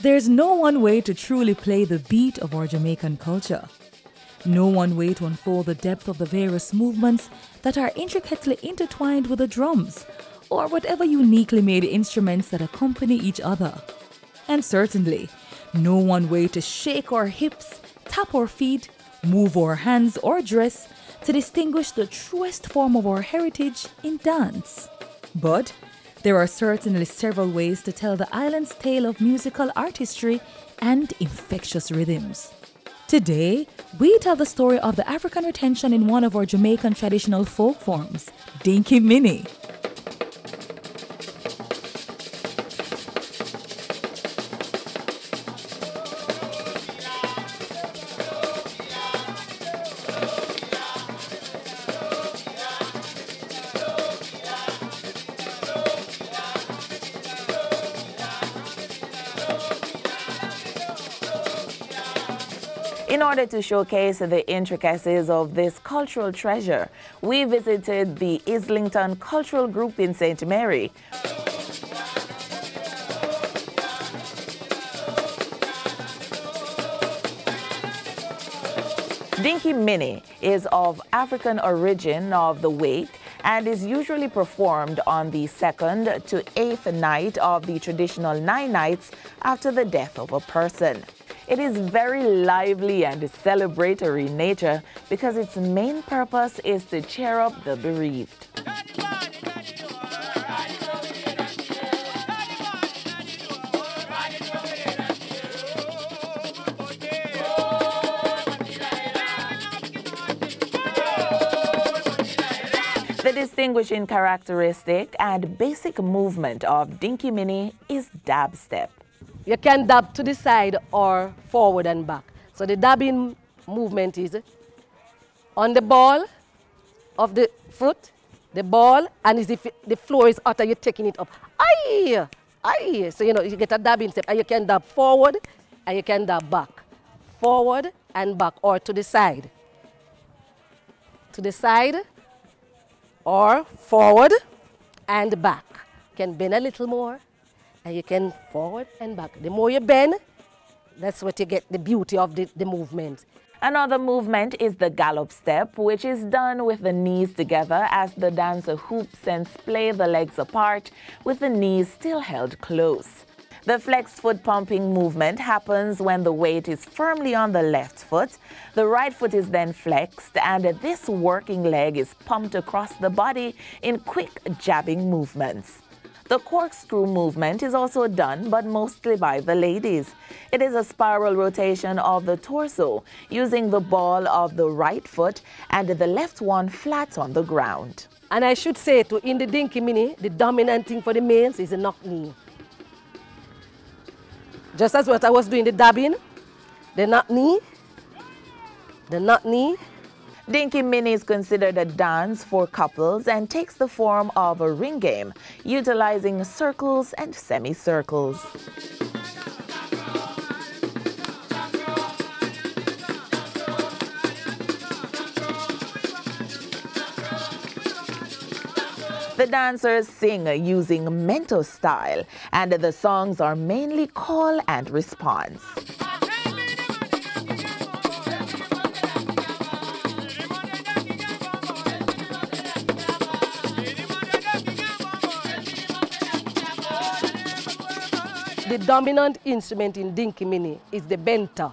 There's no one way to truly play the beat of our Jamaican culture. No one way to unfold the depth of the various movements that are intricately intertwined with the drums, or whatever uniquely made instruments that accompany each other. And certainly, no one way to shake our hips, tap our feet, move our hands or dress to distinguish the truest form of our heritage in dance. But there are certainly several ways to tell the island's tale of musical artistry and infectious rhythms. Today, we tell the story of the African retention in one of our Jamaican traditional folk forms, Dinki Mini. In order to showcase the intricacies of this cultural treasure, we visited the Islington Cultural Group in St. Mary. Dinki Mini is of African origin of the wake and is usually performed on the 2nd to 8th night of the traditional 9 nights after the death of a person. It is very lively and celebratory in nature because its main purpose is to cheer up the bereaved. The distinguishing characteristic and basic movement of Dinki Mini is dab step. You can dab to the side or forward and back. So the dabbing movement is on the ball of the foot, the ball, and if the floor is hotter, you're taking it up. Aye, aye. So you get a dabbing step, and you can dab forward and you can dab back. Forward and back, or to the side. To the side or forward and back. You can bend a little more. And you can forward and back. The more you bend, that's what you get the beauty of the movement. Another movement is the Gallop Step, which is done with the knees together as the dancer hoops and splay the legs apart with the knees still held close. The flexed foot pumping movement happens when the weight is firmly on the left foot. The right foot is then flexed, and this working leg is pumped across the body in quick jabbing movements. The Corkscrew Movement is also done, but mostly by the ladies. It is a spiral rotation of the torso, using the ball of the right foot and the left one flat on the ground. And I should say, in the Dinki Mini, the dominant thing for the males is the knock knee. Just as what I was doing the dabbing, the knock knee, the knock knee. Dinki Mini is considered a dance for couples and takes the form of a ring game, utilizing circles and semicircles. The dancers sing using mento style, and the songs are mainly call and response. The dominant instrument in Dinki Mini is the benta.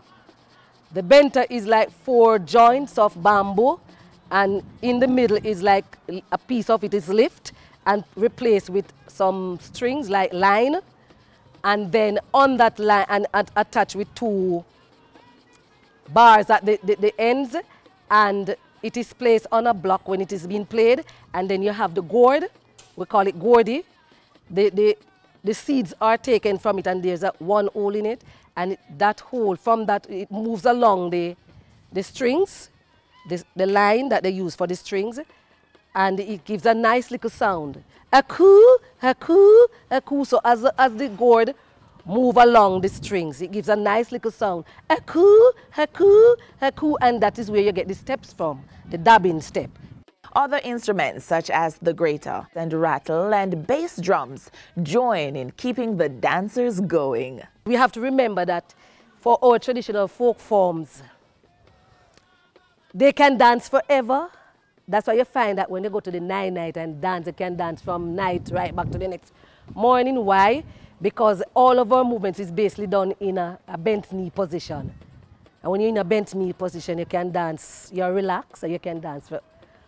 The benta is like 4 joints of bamboo, and in the middle is like a piece of it is lift and replaced with some strings like line, and then on that line and attached with 2 bars at the ends, and it is placed on a block when it is being played, and then you have the gourd, we call it gourdy. The seeds are taken from it, and there's one hole in it, and that hole, from that, it moves along the strings, the line that they use for the strings, and it gives a nice little sound. A coo, a coo, a coo. So as the gourd move along the strings, it gives a nice little sound. A coo, a coo, a coo, and that is where you get the steps from, the dabbing step. Other instruments such as the grater and rattle and bass drums join in keeping the dancers going. We have to remember that for our traditional folk forms, they can dance forever. That's why you find that when they go to the night and dance, they can dance from night right back to the next morning. Why? Because all of our movements is basically done in a bent knee position. And when you're in a bent knee position, you can dance, you're relaxed, and you can dance for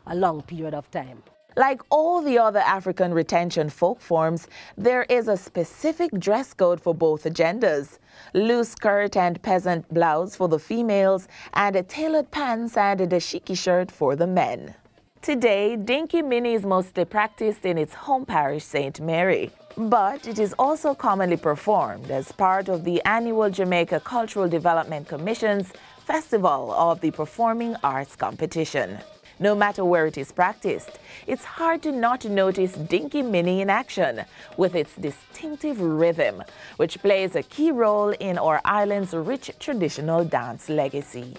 a long period of time. Like all the other African retention folk forms, there is a specific dress code for both genders. Loose skirt and peasant blouse for the females, and a tailored pants and a dashiki shirt for the men. Today, Dinki Mini is mostly practiced in its home parish, St. Mary. But it is also commonly performed as part of the annual Jamaica Cultural Development Commission's Festival of the Performing Arts Competition. No matter where it is practiced, it's hard to not notice Dinki Mini in action, with its distinctive rhythm, which plays a key role in our island's rich traditional dance legacy.